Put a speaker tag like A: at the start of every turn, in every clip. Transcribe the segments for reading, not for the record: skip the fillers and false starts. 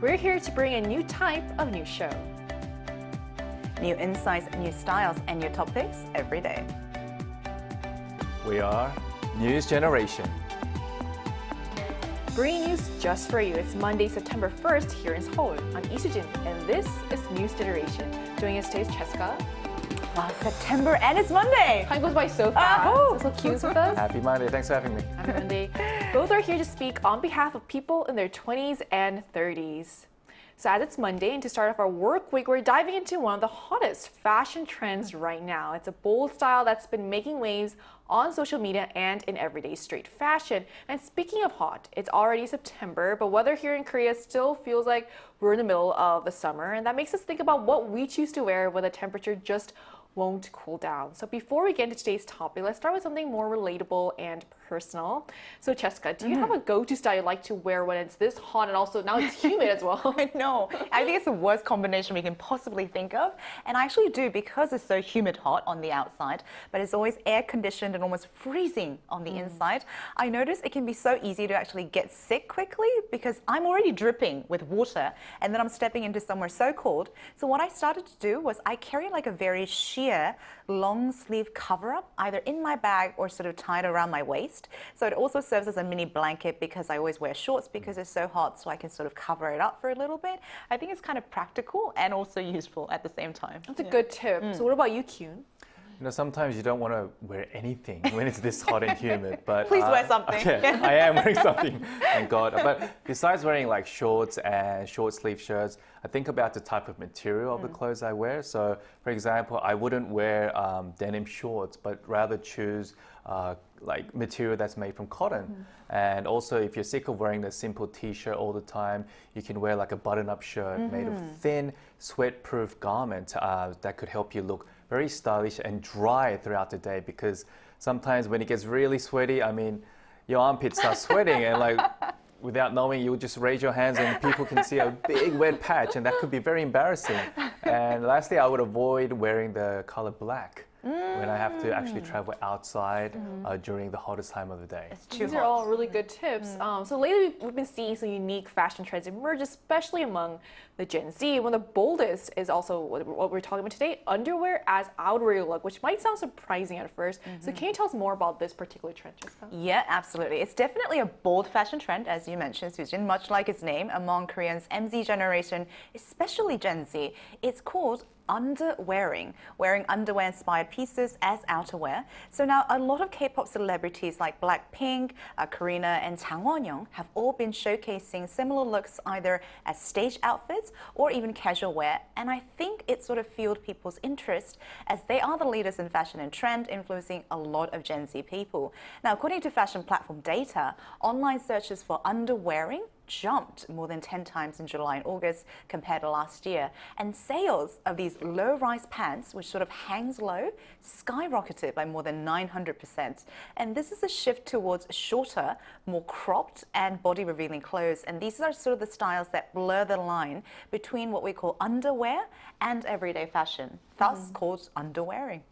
A: We're here to bring a new type of new show.
B: New insights, new styles, and new topics every day.
C: We are News Generation.
A: Bringing news just for you. It's Monday, September 1st here in Seoul. I'm Isujin, and this is News Generation. Joining us today is Cheska.
B: Wow, September and it's Monday!
A: Time goes by so fast. So Q's with us.
C: Happy Monday. Thanks for having me.
A: Happy Monday. Both are here to speak on behalf of people in their 20s and 30s. So as it's Monday, and to start off our work week, we're diving into one of the hottest fashion trends right now. It's a bold style that's been making waves on social media and in everyday street fashion. And speaking of hot, it's already September, but weather here in Korea still feels like we're in the middle of the summer. And that makes us think about what we choose to wear when the temperature just won't cool down. So before we get into today's topic, let's start with something more relatable and personal. So Cheska, do you have a go-to style you like to wear when it's this hot and also now it's humid as well?
B: I know. I think it's the worst combination we can possibly think of. And I actually do because it's so humid hot on the outside, but it's always air conditioned and almost freezing on the inside. I notice it can be so easy to actually get sick quickly because I'm already dripping with water and then I'm stepping into somewhere so cold. So what I started to do was I carry like a very sheer long sleeve cover up either in my bag or sort of tied around my waist. So it also serves as a mini blanket because I always wear shorts because it's so hot, so I can sort of cover it up for a little bit. I think it's kind of practical and also useful at the same time.
A: That's a good tip. So what about you, Kyun?
C: You know, sometimes you don't want to wear anything when it's this hot and humid, but
B: Please wear something.
C: Okay, I am wearing something, thank God. But besides wearing like shorts and short sleeve shirts, I think about the type of material of the clothes I wear. So, for example, I wouldn't wear denim shorts, but rather choose like material that's made from cotton. And also, if you're sick of wearing the simple t-shirt all the time, you can wear like a button-up shirt made of thin, sweat-proof garment that could help you look very stylish and dry throughout the day, because sometimes when it gets really sweaty, I mean, your armpits start sweating and like without knowing, you'll just raise your hands and people can see a big wet patch, and that could be very embarrassing. And lastly, I would avoid wearing the color black when I have to actually travel outside during the hottest time of the day.
A: These are all really good tips. So lately we've been seeing some unique fashion trends emerge, especially among the Gen Z. One of the boldest is also what we're talking about today, underwear as outerwear look, which might sound surprising at first. So can you tell us more about this particular trend, Jessica?
B: Yeah, absolutely. It's definitely a bold fashion trend, as you mentioned, Sujin, much like its name, among Koreans' MZ generation, especially Gen Z. It's called underwearing, wearing underwear-inspired pieces as outerwear. So now a lot of K-pop celebrities like Blackpink, Karina, and Jang Won-young have all been showcasing similar looks either as stage outfits or even casual wear. And I think it sort of fueled people's interest as they are the leaders in fashion and trend, influencing a lot of Gen Z people. Now, according to fashion platform data, online searches for underwearing jumped more than 10 times in July and August compared to last year. And sales of these low-rise pants, which sort of hangs low, skyrocketed by more than 900%. And this is a shift towards shorter, more cropped and body-revealing clothes. And these are sort of the styles that blur the line between what we call underwear and everyday fashion, thus called underwearing.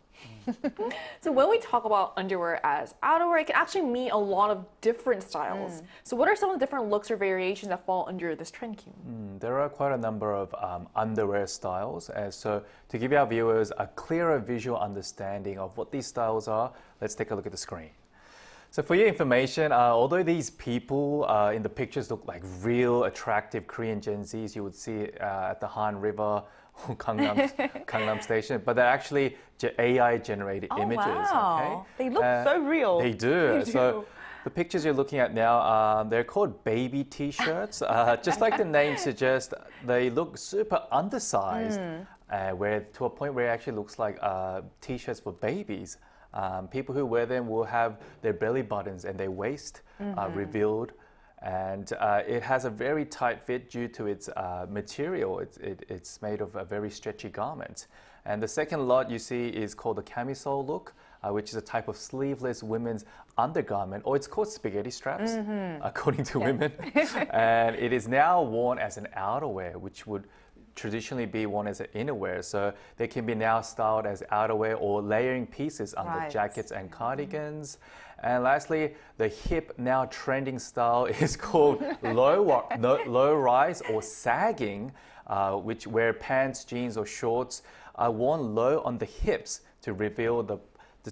A: So when we talk about underwear as outerwear, it can actually mean a lot of different styles. So what are some of the different looks or variations that fall under this trend, Kyun?
C: There are quite a number of underwear styles. So to give our viewers a clearer visual understanding of what these styles are, let's take a look at the screen. So for your information, although these people in the pictures look like real attractive Korean Gen Zs you would see at the Han River or Gangnam Station, but they're actually AI-generated images.
B: Wow.
C: Okay?
B: They look so real.
C: They do.
B: They
C: So
B: do.
C: the pictures you're looking at now, they're called baby t-shirts. Just like the name suggests, they look super undersized, where to a point where it actually looks like t-shirts for babies. People who wear them will have their belly buttons and their waist revealed. And it has a very tight fit due to its material. It's made of a very stretchy garment. And the second lot you see is called the camisole look, which is a type of sleeveless women's undergarment, or it's called spaghetti straps, according to women. And it is now worn as an outerwear, which would traditionally be worn as an innerwear. So they can be now styled as outerwear or layering pieces under
B: Right.
C: jackets and cardigans. And lastly, the hip now trending style is called low rise or sagging, which where pants, jeans, or shorts are worn low on the hips to reveal the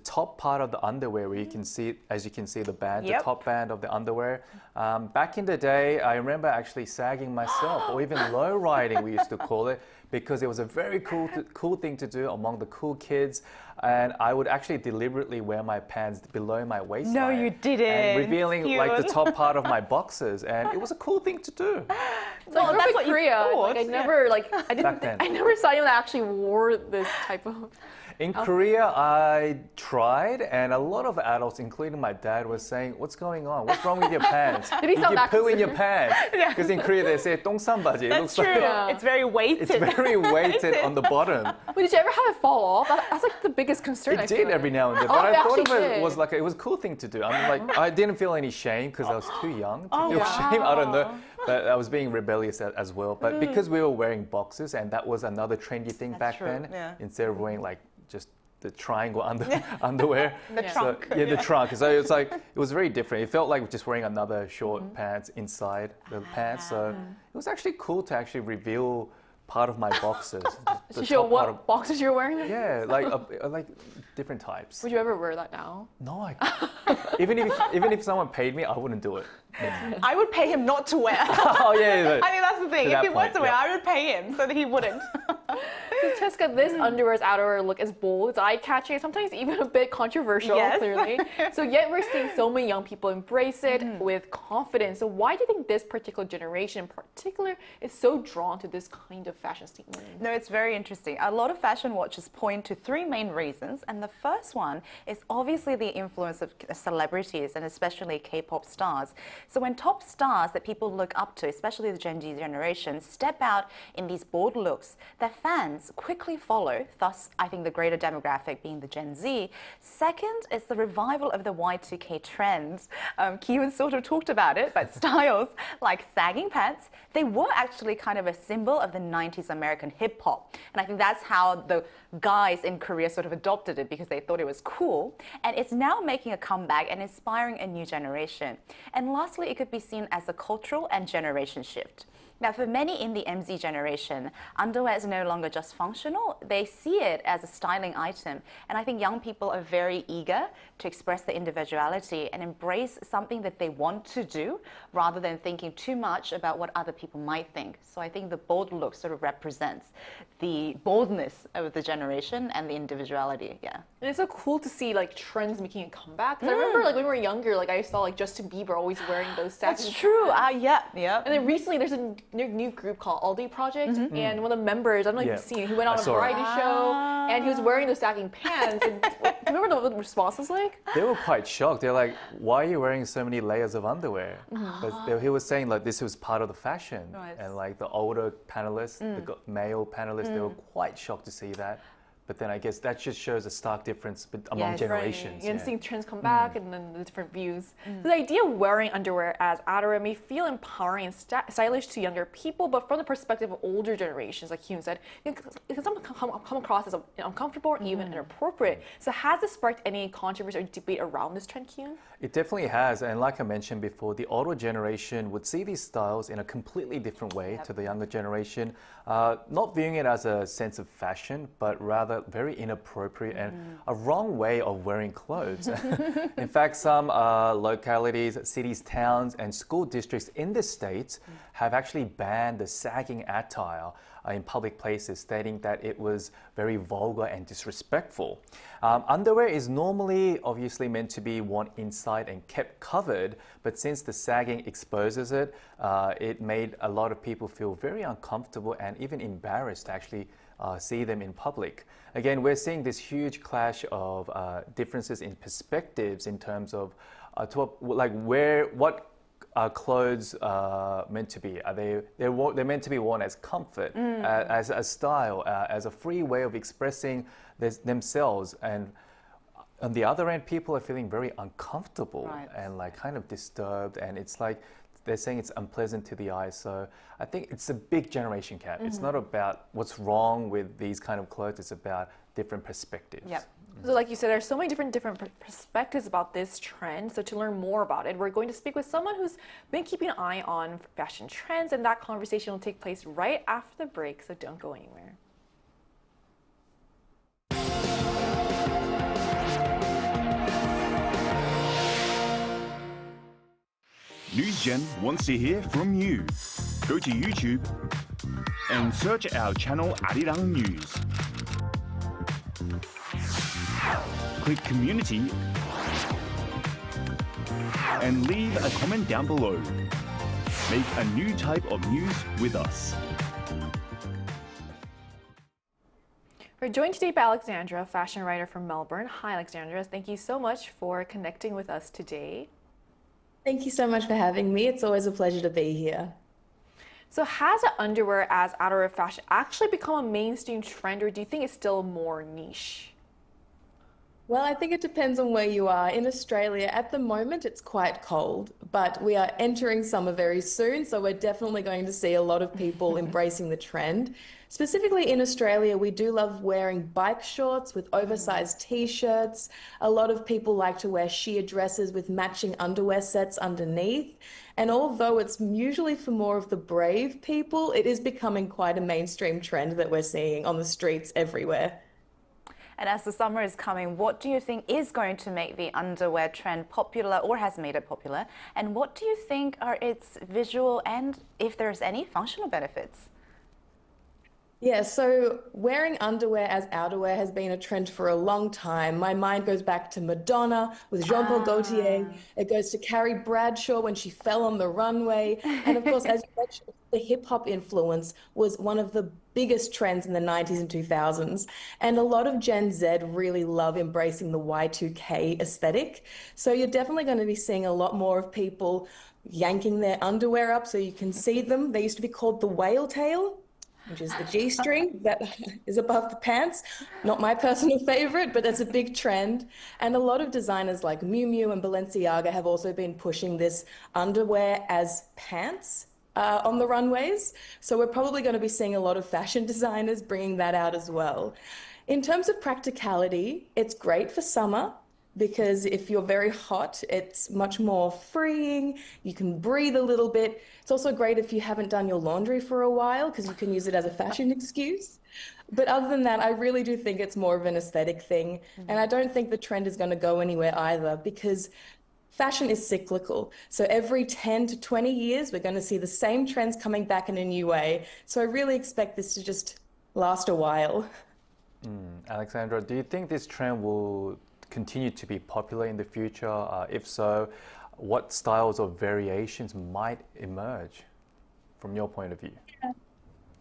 C: top part of the underwear, where you can see, as you can see, the band,
B: Yep.
C: the top band of the underwear. Back in the day, I remember actually sagging myself, or even low riding, we used to call it, because it was a very cool thing to do among the cool kids. And I would actually deliberately wear my pants below my waistline.
B: No, you didn't.
C: And revealing like the
B: Cute.
C: top part of my boxes, and it was a cool thing to do.
A: So I
B: that's
A: grew up
B: what
A: in
B: you
A: Korea.
B: thought,
A: I never
C: Back then.
A: I never saw anyone that actually wore this type of.
C: In Korea, I tried, and a lot of adults, including my dad, was saying, "What's going on? What's wrong with your pants?
A: Did he sound
C: you
A: that
C: poo in your
A: concerned?
C: pants?" Because in Korea they say "똥sam바지." It
B: That's
C: looks
B: true.
C: like
A: Yeah.
B: It's very weighted.
C: it's very weighted on the bottom.
A: Wait, did you ever have it fall off? That's like the biggest concern. I
C: It
A: feel
C: did
A: like.
C: every now and then,
A: Oh,
C: but
A: it
C: I thought of
A: actually
C: it
A: did.
C: was like it was a cool thing to do. I mean, like I didn't feel any shame because I was too young to feel
A: wow.
C: shame. I don't know, but I was being rebellious as well. But because we were wearing boxes, and that was another trendy thing
B: That's
C: back
B: true,
C: then,
B: yeah.
C: instead of wearing like just the triangle underwear.
B: The
A: Yeah.
B: trunk.
C: So, the trunk. So it's like it was very different. It felt like just wearing another short pants inside the pants. So it was actually cool to actually reveal part of my boxes.
A: To show what boxes you're wearing?
C: Yeah, like different types.
A: Would you ever wear that now?
C: No, even if someone paid me, I wouldn't do it.
B: I would pay him not to wear.
C: Oh yeah.
B: I think that's the thing.
C: To
B: If
C: that
B: he wants
C: point,
B: to wear,
C: yeah.
B: I would pay him so that he wouldn't.
A: So Cheska, this underwear's outerwear look is bold, it's eye-catching, and sometimes even a bit controversial,
B: Yes.
A: clearly. So yet we're seeing so many young people embrace it with confidence. So why do you think this particular generation in particular is so drawn to this kind of fashion statement?
B: No, it's very interesting. A lot of fashion watchers point to three main reasons, and the first one is obviously the influence of celebrities and especially K-pop stars. So when top stars that people look up to, especially the Gen Z generation, step out in these bold looks, their fans quickly follow, thus I think the greater demographic being the Gen Z. Second is the revival of the Y2K trends. Kiwon sort of talked about it, but styles like sagging pants, they were actually kind of a symbol of the 90s American hip hop. And I think that's how the guys in Korea sort of adopted it because they thought it was cool. And it's now making a comeback and inspiring a new generation. And lastly, it could be seen as a cultural and generation shift. Now, for many in the MZ generation, underwear is no longer just functional. They see it as a styling item. And I think young people are very eager to express their individuality and embrace something that they want to do rather than thinking too much about what other people might think. So I think the bold look sort of represents the boldness of the generation and the individuality, yeah.
A: And it's so cool to see like trends making a comeback. 'Cause I remember like when we were younger, like I saw like Justin Bieber always wearing those sagging
B: That's true.
A: pants.
B: Yeah.
A: And then recently there's a new group called All Day Project, and one of the members, I don't know if
C: Yeah.
A: you've seen it, he went on
C: I
A: a
C: saw it.
A: variety show, and he was wearing those sagging pants. And do you remember what the response was like?
C: They were quite shocked. They're like, "Why are you wearing so many layers of underwear?" But he was saying like this was part of the fashion,
B: Right.
C: and like the older panelists, male panelists, they were quite shocked to see that. But then I guess that just shows a stark difference among
B: Yes, right.
C: generations.
A: And
C: yeah.
A: seeing trends come back, and then the different views. So the idea of wearing underwear as outerwear may feel empowering and stylish to younger people, but from the perspective of older generations, like Hyun said, it can sometimes come across as uncomfortable or even inappropriate. So has this sparked any controversy or debate around this trend, Hyun?
C: It definitely has, and like I mentioned before, the older generation would see these styles in a completely different way to the younger generation, not viewing it as a sense of fashion, but rather very inappropriate and a wrong way of wearing clothes. In fact, some localities, cities, towns, and school districts in the States have actually banned the sagging attire in public places, stating that it was very vulgar and disrespectful. Underwear is normally obviously meant to be worn inside and kept covered, but since the sagging exposes it, it made a lot of people feel very uncomfortable and even embarrassed to actually see them in public. Again, we're seeing this huge clash of differences in perspectives in terms of what are clothes meant to be? They're meant to be worn as comfort, as a style, as a free way of expressing themselves. And on the other end, people are feeling very uncomfortable
B: Right.
C: and like kind of disturbed. And it's like they're saying it's unpleasant to the eye. So I think it's a big generation gap. It's not about what's wrong with these kind of clothes. It's about different perspectives.
B: Yep.
A: So like you said, there's so many different perspectives about this trend. So to learn more about it, we're going to speak with someone who's been keeping an eye on fashion trends, and that conversation will take place right after the break, so don't go anywhere.
D: NewsGen wants to hear from you. Go to YouTube and search our channel Arirang News. Click Community and leave a comment down below. Make a new type of news with us.
A: We're joined today by Alexandra, fashion writer from Melbourne. Hi, Alexandra. Thank you so much for connecting with us today.
E: Thank you so much for having me. It's always a pleasure to be here.
A: So has underwear as outerwear fashion actually become a mainstream trend, or do you think it's still more niche?
E: Well, I think it depends on where you are. In Australia, at the moment, it's quite cold, but we are entering summer very soon, so we're definitely going to see a lot of people embracing the trend. Specifically in Australia, we do love wearing bike shorts with oversized t-shirts. A lot of people like to wear sheer dresses with matching underwear sets underneath. And although it's usually for more of the brave people, it is becoming quite a mainstream trend that we're seeing on the streets everywhere.
B: And as the summer is coming, what do you think is going to make the underwear trend popular or has made it popular? And what do you think are its visual and, if there's any, functional benefits?
E: Yeah, so wearing underwear as outerwear has been a trend for a long time. My mind goes back to Madonna with Jean-Paul Gaultier. It goes to Carrie Bradshaw when she fell on the runway. And of course, as you mentioned, the hip hop influence was one of the biggest trends in the 90s and 2000s. And a lot of Gen Z really love embracing the Y2K aesthetic. So you're definitely going to be seeing a lot more of people yanking their underwear up so you can see them. They used to be called the whale tail, which is the G-string that is above the pants. Not my personal favorite, but it's a big trend. And a lot of designers like Miu Miu and Balenciaga have also been pushing this underwear as pants on the runways. So we're probably going to be seeing a lot of fashion designers bringing that out as well. In terms of practicality, it's great for summer, because if you're very hot, it's much more freeing. You can breathe a little bit. It's also great if you haven't done your laundry for a while, because you can use it as a fashion excuse. But other than that, I really do think it's more of an aesthetic thing. And I don't think the trend is going to go anywhere either, because fashion is cyclical. So every 10 to 20 years, we're going to see the same trends coming back in a new way. So I really expect this to just last a while.
C: Alexandra, do you think this trend will continue to be popular in the future? If so, what styles or variations might emerge from your point of view?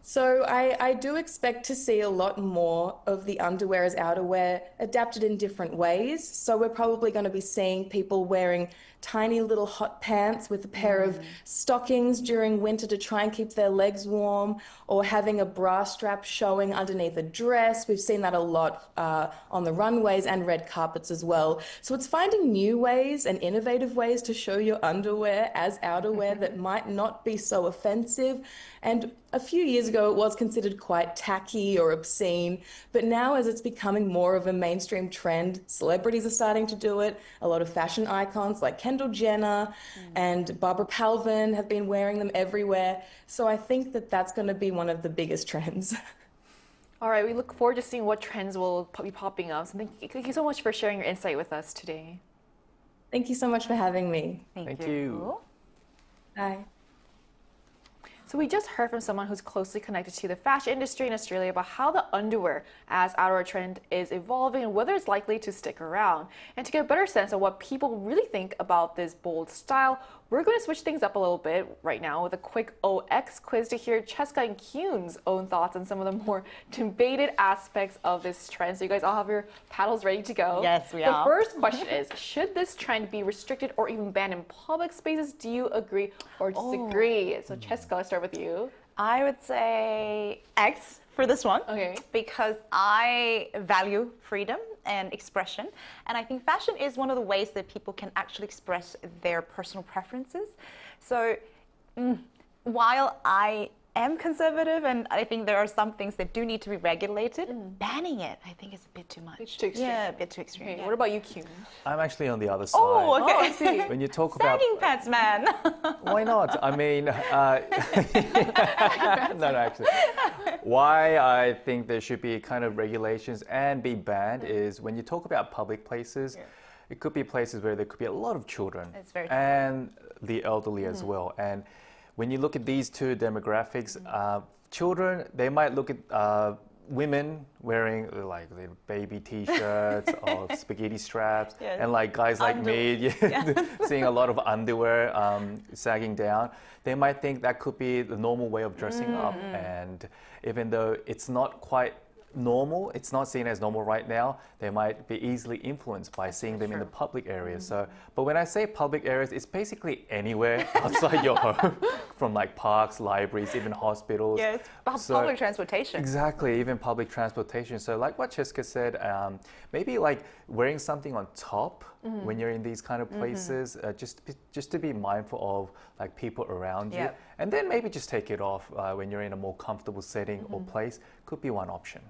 E: So I do expect to see a lot more of the underwear as outerwear adapted in different ways. So we're probably going to be seeing people wearing tiny little hot pants with a pair of stockings during winter to try and keep their legs warm, or having a bra strap showing underneath a dress. We've seen that a lot on the runways and red carpets as well. So it's finding new ways and innovative ways to show your underwear as outerwear that might not be so offensive. And a few years ago, it was considered quite tacky or obscene, but now as it's becoming more of a mainstream trend, celebrities are starting to do it. A lot of fashion icons like Kendall Jenner and Barbara Palvin have been wearing them everywhere. So I think that that's going to be one of the biggest trends.
A: All right, we look forward to seeing what trends will be popping up. So thank you so much for sharing your insight with us today.
E: Thank you so much for having me.
C: Thank you.
E: Bye.
A: So we just heard from someone who's closely connected to the fashion industry in Australia about how the underwear as outerwear trend is evolving and whether it's likely to stick around. And to get a better sense of what people really think about this bold style, we're going to switch things up a little bit right now with a quick OX quiz to hear Cheska and Kyun's own thoughts on some of the more debated aspects of this trend. So you guys all have your paddles ready to go.
B: Yes, we
A: are.
B: are.
A: The first question is, should this trend be restricted or even banned in public spaces? Do you agree or disagree? So Cheska, let's start with you.
B: I would say X for this one.
A: Okay.
B: Because I value freedom and expression. And I think fashion is one of the ways that people can actually express their personal preferences. So while I am conservative and I think there are some things that do need to be regulated, banning it, I think, is a bit too much.
A: It's too extreme.
B: Yeah, a bit too extreme.
A: Okay,
B: yeah.
A: what about you, Kyun?
C: I'm actually on the other side.
B: Oh, okay.
A: Oh, I see.
C: When you talk about
B: Sagging pants, man.
C: why not? I mean, no, actually. Why I think there should be kind of regulations and be banned is when you talk about public places, it could be places where there could be a lot of children
B: It's very true.
C: and the elderly as well. And when you look at these two demographics, children, they might look at women wearing like little baby t-shirts or spaghetti straps,
B: Yes.
C: and like guys like me seeing a lot of underwear sagging down. They might think that could be the normal way of dressing up, and even though it's not quite normal, it's not seen as normal right now, they might be easily influenced by seeing them in the public areas. So, but when I say public areas, it's basically anywhere outside your home, from like parks, libraries, even hospitals.
B: Yes,
C: So-
B: public transportation.
C: Exactly, even public transportation. So like what Cheska said, maybe like wearing something on top when you're in these kind of places, just to be mindful of like people around you.
B: Yep.
C: And then maybe just take it off when you're in a more comfortable setting or place, could be one option.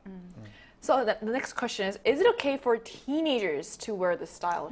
A: So the next question is it okay for teenagers to wear this style?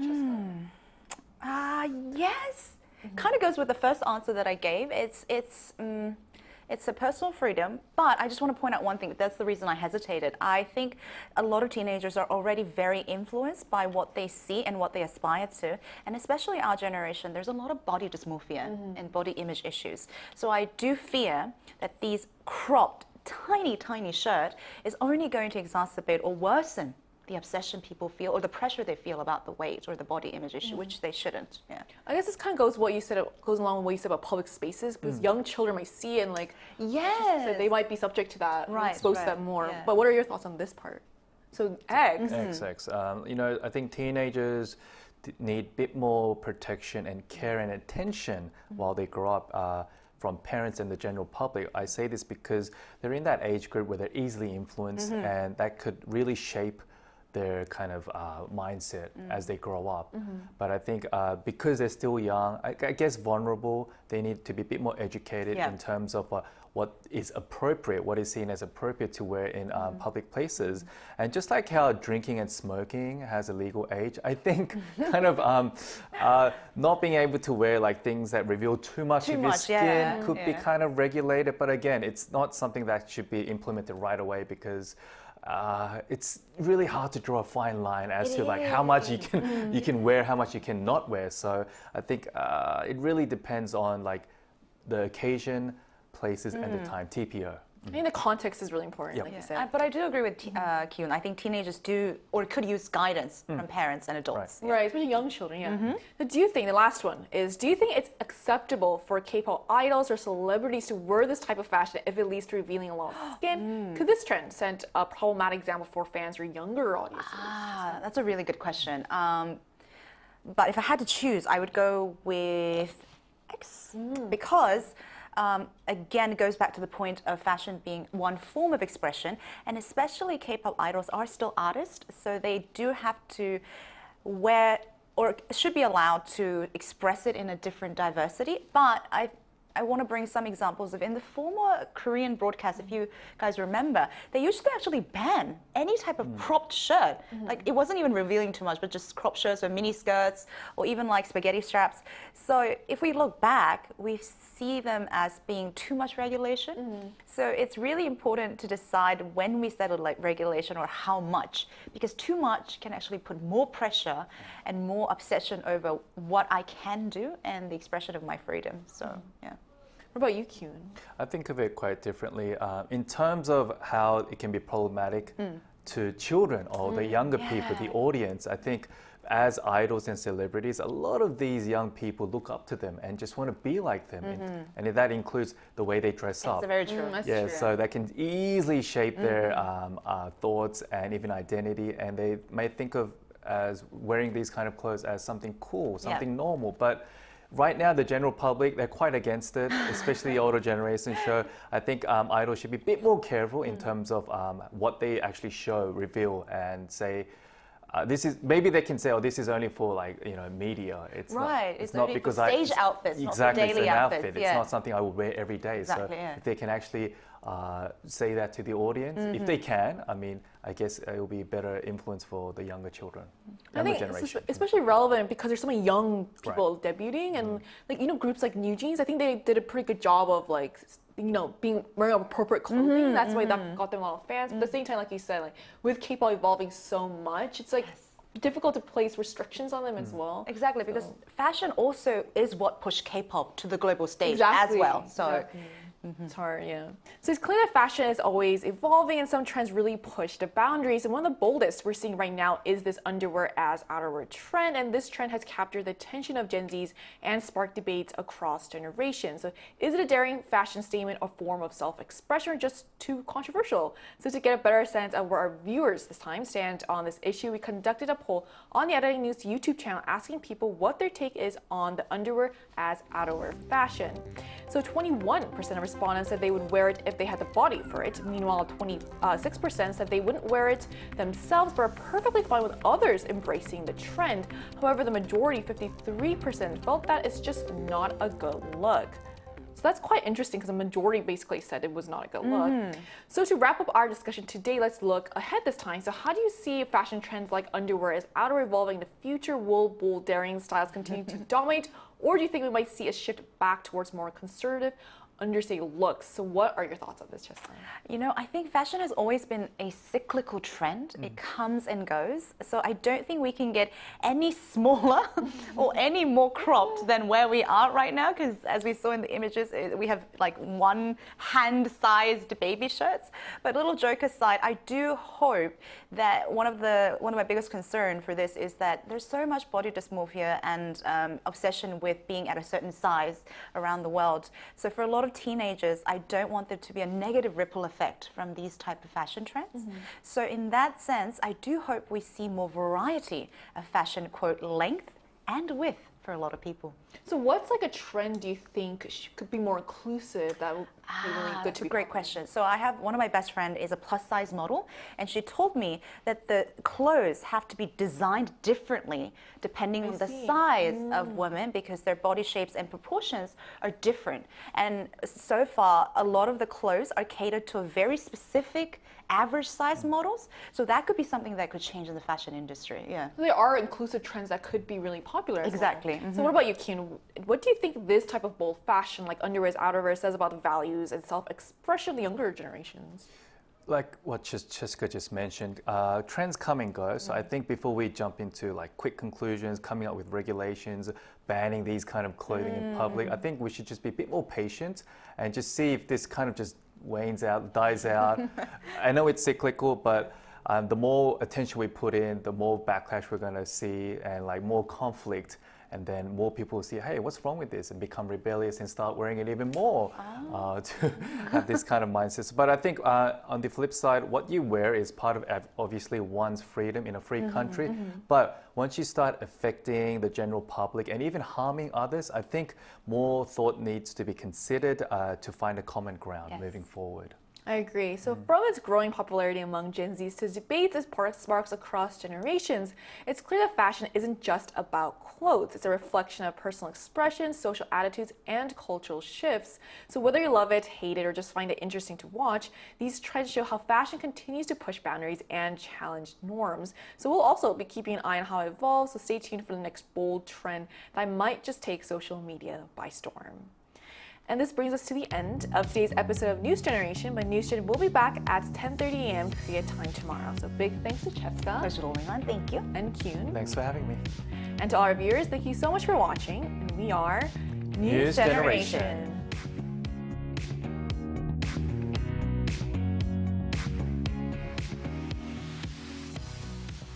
B: Yes. Kind of goes with the first answer that I gave. It's a personal freedom, but I just want to point out one thing. That's the reason I hesitated. I think a lot of teenagers are already very influenced by what they see and what they aspire to. And especially our generation, there's a lot of body dysmorphia and body image issues. So I do fear that these cropped, tiny shirt is only going to exacerbate or worsen the obsession people feel or the pressure they feel about the weight or the body image issue, which they shouldn't. Yeah.
A: I guess this kind of goes goes along with what you said about public spaces, because young children might see it and like
B: Yes.
A: so they might be subject to that,
B: Right,
A: exposed to
B: right,
A: that more.
B: yeah.
A: But what are your thoughts on this part? So eggs.
C: XX. You know, I think teenagers need a bit more protection and care and attention while they grow up. From parents and the general public. I say this because they're in that age group where they're easily influenced, and that could really shape their kind of mindset as they grow up. But I think because they're still young, I guess vulnerable, they need to be a bit more educated in terms of what is appropriate, what is seen as appropriate to wear in public places. And just like how drinking and smoking has a legal age, I think kind of not being able to wear like things that reveal too much of your skin could be kind of regulated. But again, it's not something that should be implemented right away because it's really hard to draw a fine line as to like how much you can wear, how much you cannot wear. So I think it really depends on like the occasion, places, and the time. TPO.
A: I think the context is really important, like you said.
B: But I do agree with Kyun. I think teenagers do or could use guidance from parents and adults.
A: Right, especially young children, yeah. So do you think, the last one is, do you think it's acceptable for K-pop idols or celebrities to wear this type of fashion if it leads to revealing a lot of skin? Could this trend set a problematic example for fans or younger audiences?
B: That's a really good question. But if I had to choose, I would go with X because again, it goes back to the point of fashion being one form of expression, and especially K-pop idols are still artists, so they do have to wear or should be allowed to express it in a different diversity. But I want to bring some examples of in the former Korean broadcast, if you guys remember, they used to actually ban any type of cropped shirt. Like it wasn't even revealing too much, but just cropped shirts or mini skirts or even like spaghetti straps. So if we look back, we see them as being too much regulation. So it's really important to decide when we set a like regulation or how much, because too much can actually put more pressure and more obsession over what I can do and the expression of my freedom. So yeah.
A: What about you, Kyun?
C: I think of it quite differently. In terms of how it can be problematic to children or the younger people, the audience, I think as idols and celebrities, a lot of these young people look up to them and just want to be like them. And that includes the way they dress up.
B: That's very true.
A: That's
C: Yeah,
A: true.
C: so that can easily shape their thoughts and even identity. And they may think of as wearing these kind of clothes as something cool, something normal. But right now, the general public, they're quite against it, especially the older generation show. I think idols should be a bit more careful in terms of what they actually show, reveal, and say, this is maybe they can say, oh, this is only for like media. It's
B: Right,
C: Not,
B: it's
C: not
B: only
C: because
B: for stage outfits,
C: exactly
B: not for daily
C: it's an
B: outfits.
C: outfit.
B: Yeah.
C: It's not something I would wear every day.
B: Exactly,
C: so
B: yeah.
C: if they can actually say that to the audience, if they can, I mean, I guess it will be better influence for the younger children,
A: I
C: younger
A: think
C: generation.
A: it's especially relevant because there's so many young
C: Right.
A: people debuting, and groups like New Jeans. I think they did a pretty good job of being wearing appropriate clothing. That's why that got them a lot of fans. But at the same time, like you said, like with K-pop evolving so much, it's like difficult to place restrictions on them as well.
B: Exactly, because fashion also is what pushed K-pop to the global stage
A: Exactly.
B: as well. So.
A: Exactly. It's hard, yeah. So it's clear that fashion is always evolving and some trends really push the boundaries. And one of the boldest we're seeing right now is this underwear as outerwear trend. And this trend has captured the attention of Gen Zs and sparked debates across generations. So is it a daring fashion statement, a form of self-expression, or just too controversial? So to get a better sense of where our viewers this time stand on this issue, we conducted a poll on the Editing News YouTube channel asking people what their take is on the underwear as outerwear fashion. So 21% of respondents said they would wear it if they had the body for it. Meanwhile, 26% said they wouldn't wear it themselves but are perfectly fine with others embracing the trend. However, the majority, 53%, felt that it's just not a good look. So that's quite interesting because the majority basically said it was not a good look. So to wrap up our discussion today, let's look ahead this time. So how do you see fashion trends like underwear as outerwear evolving in the future? Will bold, daring styles continue to dominate? Or do you think we might see a shift back towards more conservative, understated looks? So what are your thoughts on this, Chesna?
B: I think fashion has always been a cyclical trend. It comes and goes. So I don't think we can get any smaller or any more cropped than where we are right now, because as we saw in the images, we have like one hand-sized baby shirts. But little joke aside, I do hope that one of my biggest concern for this is that there's so much body dysmorphia and obsession with being at a certain size around the world. So for a lot of teenagers, I don't want there to be a negative ripple effect from these type of fashion trends. So in that sense, I do hope we see more variety of fashion, quote, length and width for a lot of people.
A: So what's like a trend do you think could be more inclusive that would be really good
B: That's
A: to
B: a
A: be
B: great question. So I have one of my best friend is a plus size model, and she told me that the clothes have to be designed differently depending on the size of women, because their body shapes and proportions are different. And so far, a lot of the clothes are catered to a very specific average size models. So that could be something that could change in the fashion industry. Yeah.
A: There are inclusive trends that could be really popular as
B: Exactly.
A: well. So what about you, Kyun? What do you think this type of bold fashion, like underwear, outerwear, says about the values and self-expression of the younger generations?
C: Like what Cheska just mentioned, trends come and go. So I think before we jump into like quick conclusions, coming up with regulations, banning these kind of clothing in public, I think we should just be a bit more patient and just see if this kind of just wanes out, dies out. I know it's cyclical, but the more attention we put in, the more backlash we're going to see, and like more conflict. And then more people will see, hey, what's wrong with this? And become rebellious and start wearing it even more to have this kind of mindset. But I think on the flip side, what you wear is part of obviously one's freedom in a free country. But once you start affecting the general public and even harming others, I think more thought needs to be considered to find a common ground moving forward.
A: I agree. So from its growing popularity among Gen Zs to debates it sparks across generations, it's clear that fashion isn't just about clothes. It's a reflection of personal expression, social attitudes, and cultural shifts. So whether you love it, hate it, or just find it interesting to watch, these trends show how fashion continues to push boundaries and challenge norms. So we'll also be keeping an eye on how it evolves, so stay tuned for the next bold trend that might just take social media by storm. And this brings us to the end of today's episode of News Generation, but News Gen will be back at 10:30 a.m. Korea time tomorrow. So big thanks to Cheska.
B: Pleasure rolling on. Thank you.
A: And Kyun.
C: Thanks for having me.
A: And to all our viewers, thank you so much for watching. And we are
C: News Generation.